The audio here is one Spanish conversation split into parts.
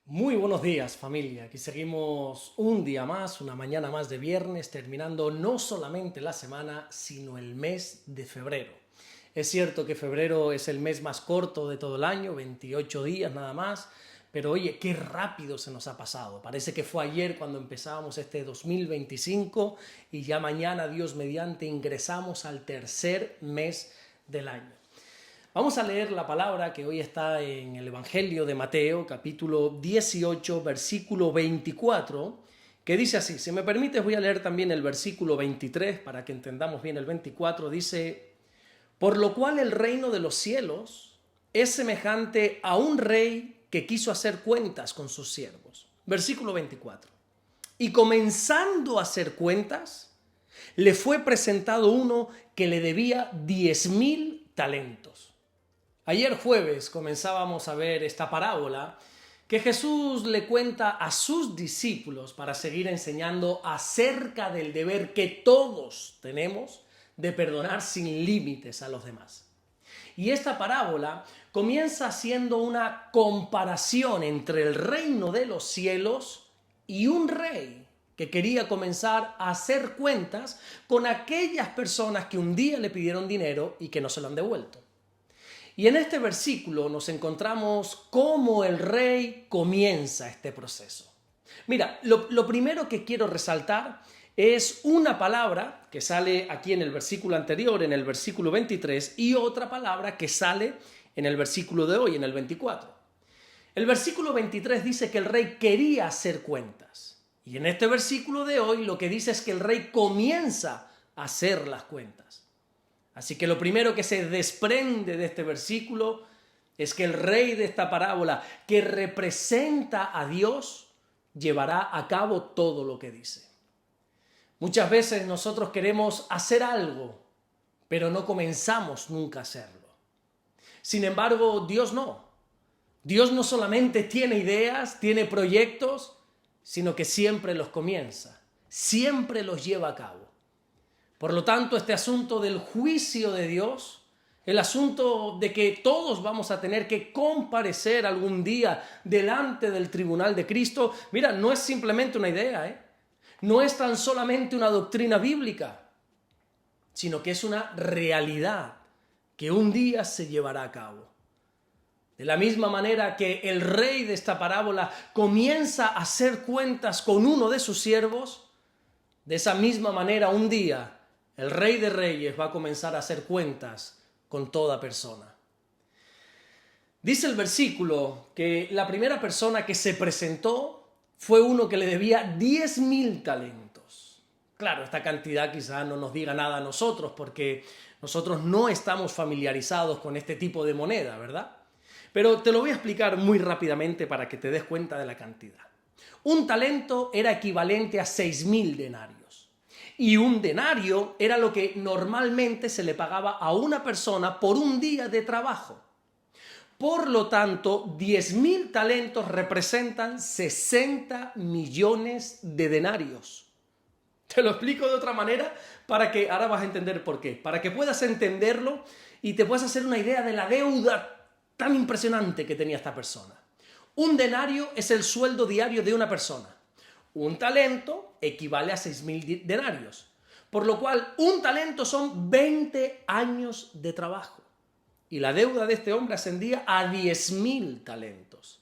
Muy buenos días, familia. Aquí seguimos un día más, una mañana más de viernes, terminando no solamente la semana, sino el mes de febrero. Es cierto que febrero es el mes más corto de todo el año, 28 días nada más, pero oye, qué rápido se nos ha pasado. Parece que fue ayer cuando empezábamos este 2025 y ya mañana, Dios mediante, ingresamos al tercer mes del año. Vamos a leer la palabra que hoy está en el Evangelio de Mateo, capítulo 18, versículo 24, que dice así. Si me permites, voy a leer también el versículo 23 para que entendamos bien el 24. Dice: por lo cual el reino de los cielos es semejante a un rey que quiso hacer cuentas con sus siervos. Versículo 24. Y comenzando a hacer cuentas, le fue presentado uno que le debía 10,000 talentos. Ayer jueves comenzábamos a ver esta parábola que Jesús le cuenta a sus discípulos para seguir enseñando acerca del deber que todos tenemos de perdonar sin límites a los demás. Y esta parábola comienza haciendo una comparación entre el reino de los cielos y un rey que quería comenzar a hacer cuentas con aquellas personas que un día le pidieron dinero y que no se lo han devuelto. Y en este versículo nos encontramos cómo el rey comienza este proceso. Mira, lo primero que quiero resaltar es una palabra que sale aquí en el versículo anterior, en el versículo 23, y otra palabra que sale en el versículo de hoy, en el 24. El versículo 23 dice que el rey quería hacer cuentas. Y en este versículo de hoy lo que dice es que el rey comienza a hacer las cuentas. Así que lo primero que se desprende de este versículo es que el rey de esta parábola, que representa a Dios, llevará a cabo todo lo que dice. Muchas veces nosotros queremos hacer algo, pero no comenzamos nunca a hacerlo. Sin embargo, Dios no. Dios no solamente tiene ideas, tiene proyectos, sino que siempre los comienza, siempre los lleva a cabo. Por lo tanto, este asunto del juicio de Dios, el asunto de que todos vamos a tener que comparecer algún día delante del tribunal de Cristo, mira, no es simplemente una idea, no es tan solamente una doctrina bíblica, sino que es una realidad que un día se llevará a cabo. De la misma manera que el rey de esta parábola comienza a hacer cuentas con uno de sus siervos, de esa misma manera un día el Rey de Reyes va a comenzar a hacer cuentas con toda persona. Dice el versículo que la primera persona que se presentó fue uno que le debía 10,000 talentos. Claro, esta cantidad quizá no nos diga nada a nosotros porque nosotros no estamos familiarizados con este tipo de moneda, ¿verdad? Pero te lo voy a explicar muy rápidamente para que te des cuenta de la cantidad. Un talento era equivalente a 6,000 denarios. Y un denario era lo que normalmente se le pagaba a una persona por un día de trabajo. Por lo tanto, 10,000 talentos representan 60 millones de denarios. Te lo explico de otra manera para que ahora vas a entender por qué. Para que puedas entenderlo y te puedas hacer una idea de la deuda tan impresionante que tenía esta persona. Un denario es el sueldo diario de una persona. Un talento equivale a 6,000 denarios, por lo cual un talento son 20 años de trabajo. Y la deuda de este hombre ascendía a 10,000 talentos.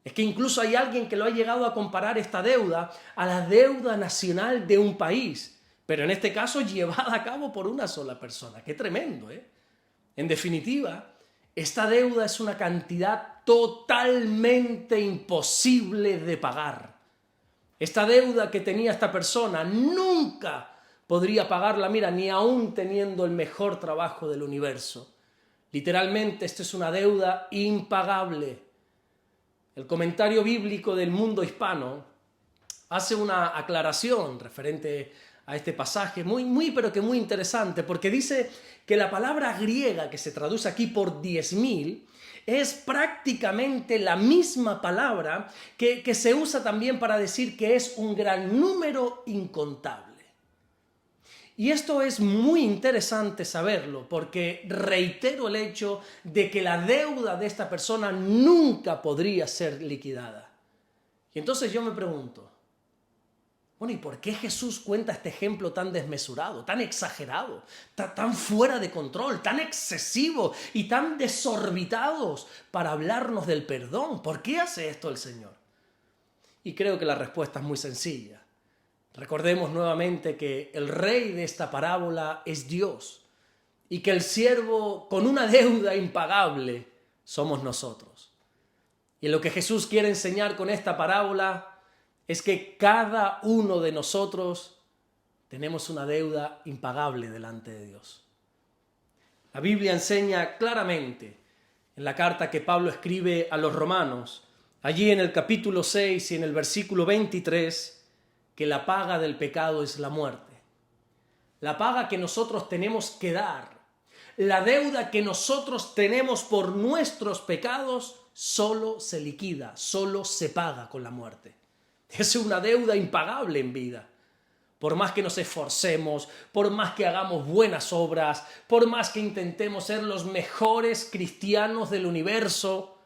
Es que incluso hay alguien que lo ha llegado a comparar esta deuda a la deuda nacional de un país, pero en este caso llevada a cabo por una sola persona. ¡Qué tremendo! En definitiva, esta deuda es una cantidad totalmente imposible de pagar. Esta deuda que tenía esta persona nunca podría pagarla, mira, ni aún teniendo el mejor trabajo del universo. Literalmente, esto es una deuda impagable. El comentario bíblico del Mundo Hispano hace una aclaración referente a este pasaje pero que muy interesante, porque dice que la palabra griega que se traduce aquí por 10,000 es prácticamente la misma palabra que se usa también para decir que es un gran número incontable. Y esto es muy interesante saberlo, porque reitero el hecho de que la deuda de esta persona nunca podría ser liquidada. Y entonces yo me pregunto, bueno, ¿y por qué Jesús cuenta este ejemplo tan desmesurado, tan exagerado, tan fuera de control, tan excesivo y tan desorbitados para hablarnos del perdón? ¿Por qué hace esto el Señor? Y creo que la respuesta es muy sencilla. Recordemos nuevamente que el rey de esta parábola es Dios y que el siervo con una deuda impagable somos nosotros. Y lo que Jesús quiere enseñar con esta parábola es que cada uno de nosotros tenemos una deuda impagable delante de Dios. La Biblia enseña claramente en la carta que Pablo escribe a los romanos, allí en el capítulo 6 y en el versículo 23, que la paga del pecado es la muerte. La paga que nosotros tenemos que dar, la deuda que nosotros tenemos por nuestros pecados, solo se liquida, solo se paga con la muerte. Es una deuda impagable en vida. Por más que nos esforcemos, por más que hagamos buenas obras, por más que intentemos ser los mejores cristianos del universo,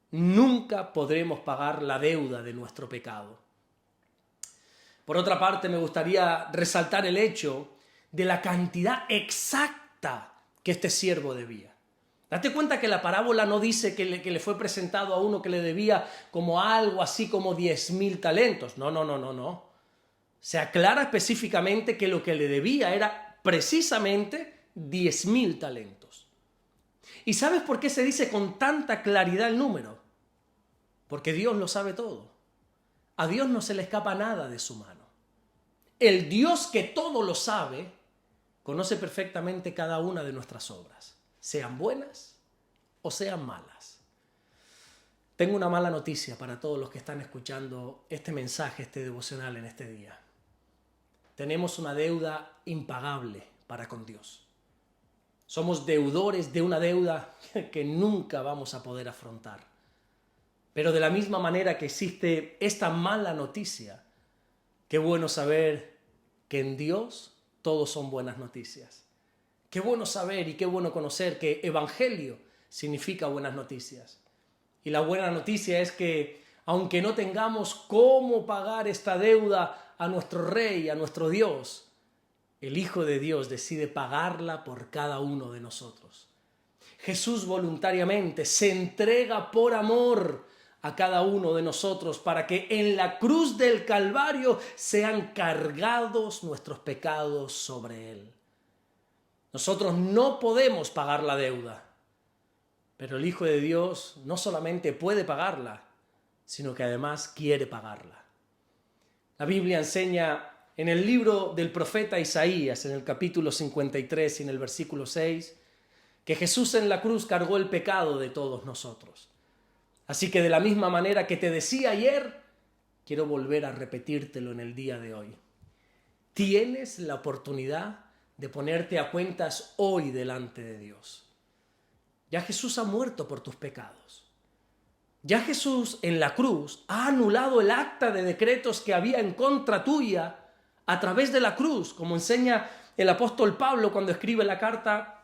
nunca podremos pagar la deuda de nuestro pecado. Por otra parte, me gustaría resaltar el hecho de la cantidad exacta que este siervo debía. Date cuenta que la parábola no dice que le fue presentado a uno que le debía como algo así como 10.000 talentos. No. Se aclara específicamente que lo que le debía era precisamente 10.000 talentos. ¿Y sabes por qué se dice con tanta claridad el número? Porque Dios lo sabe todo. A Dios no se le escapa nada de su mano. El Dios que todo lo sabe, conoce perfectamente cada una de nuestras obras, sean buenas o sean malas. Tengo una mala noticia para todos los que están escuchando este mensaje, este devocional en este día. Tenemos una deuda impagable para con Dios. Somos deudores de una deuda que nunca vamos a poder afrontar. Pero de la misma manera que existe esta mala noticia, qué bueno saber que en Dios todos son buenas noticias. Qué bueno saber y qué bueno conocer que evangelio significa buenas noticias. Y la buena noticia es que aunque no tengamos cómo pagar esta deuda a nuestro Rey, a nuestro Dios, el Hijo de Dios decide pagarla por cada uno de nosotros. Jesús voluntariamente se entrega por amor a cada uno de nosotros para que en la cruz del Calvario sean cargados nuestros pecados sobre Él. Nosotros no podemos pagar la deuda, pero el Hijo de Dios no solamente puede pagarla, sino que además quiere pagarla. La Biblia enseña en el libro del profeta Isaías, en el capítulo 53 y en el versículo 6, que Jesús en la cruz cargó el pecado de todos nosotros. Así que de la misma manera que te decía ayer, quiero volver a repetírtelo en el día de hoy. Tienes la oportunidad de ponerte a cuentas hoy delante de Dios. Ya Jesús ha muerto por tus pecados. Ya Jesús en la cruz ha anulado el acta de decretos que había en contra tuya a través de la cruz, como enseña el apóstol Pablo cuando escribe la carta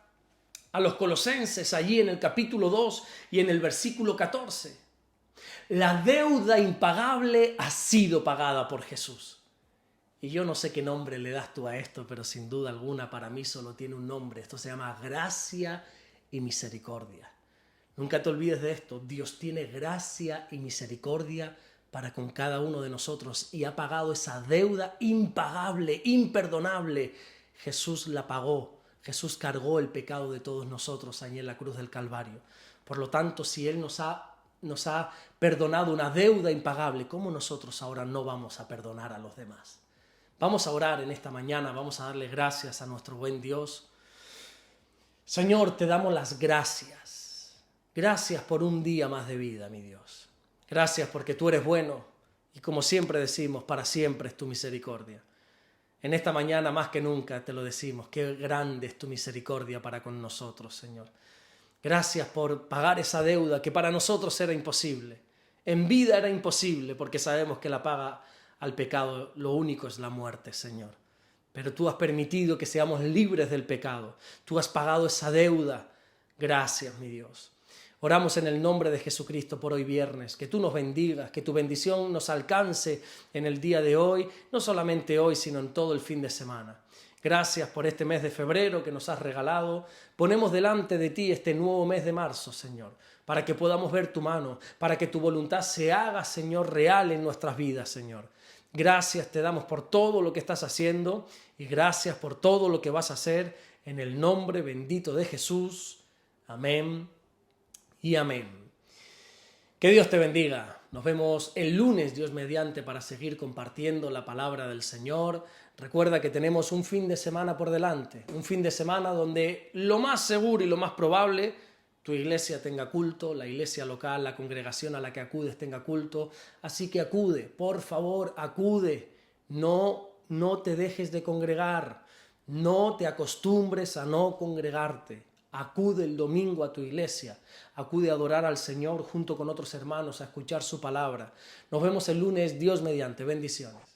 a los Colosenses, allí en el capítulo 2 y en el versículo 14. La deuda impagable ha sido pagada por Jesús. Y yo no sé qué nombre le das tú a esto, pero sin duda alguna para mí solo tiene un nombre. Esto se llama gracia y misericordia. Nunca te olvides de esto. Dios tiene gracia y misericordia para con cada uno de nosotros y ha pagado esa deuda impagable, imperdonable. Jesús la pagó. Jesús cargó el pecado de todos nosotros allí en la cruz del Calvario. Por lo tanto, si Él nos ha perdonado una deuda impagable, ¿cómo nosotros ahora no vamos a perdonar a los demás? Vamos a orar en esta mañana, vamos a darle gracias a nuestro buen Dios. Señor, te damos las gracias. Gracias por un día más de vida, mi Dios. Gracias porque tú eres bueno y como siempre decimos, para siempre es tu misericordia. En esta mañana más que nunca te lo decimos, qué grande es tu misericordia para con nosotros, Señor. Gracias por pagar esa deuda que para nosotros era imposible. En vida era imposible porque sabemos que la paga al pecado lo único es la muerte, Señor. pero tú has permitido que seamos libres del pecado. Tú has pagado esa deuda. Gracias, mi Dios. Oramos en el nombre de Jesucristo por hoy viernes, que tú nos bendigas, que tu bendición nos alcance en el día de hoy, no solamente hoy, sino en todo el fin de semana. Gracias por este mes de febrero que nos has regalado. Ponemos delante de ti este nuevo mes de marzo, Señor, para que podamos ver tu mano, para que tu voluntad se haga, Señor, real en nuestras vidas, Señor. Gracias te damos por todo lo que estás haciendo y gracias por todo lo que vas a hacer en el nombre bendito de Jesús. Amén y amén. Que Dios te bendiga. Nos vemos el lunes, Dios mediante, para seguir compartiendo la palabra del Señor. Recuerda que tenemos un fin de semana por delante, un fin de semana donde lo más seguro y lo más probable, tu iglesia tenga culto, la iglesia local, la congregación a la que acudes tenga culto. Así que acude, por favor, acude. No te dejes de congregar, no te acostumbres a no congregarte. Acude el domingo a tu iglesia, acude a adorar al Señor junto con otros hermanos, a escuchar su palabra. Nos vemos el lunes, Dios mediante. Bendiciones.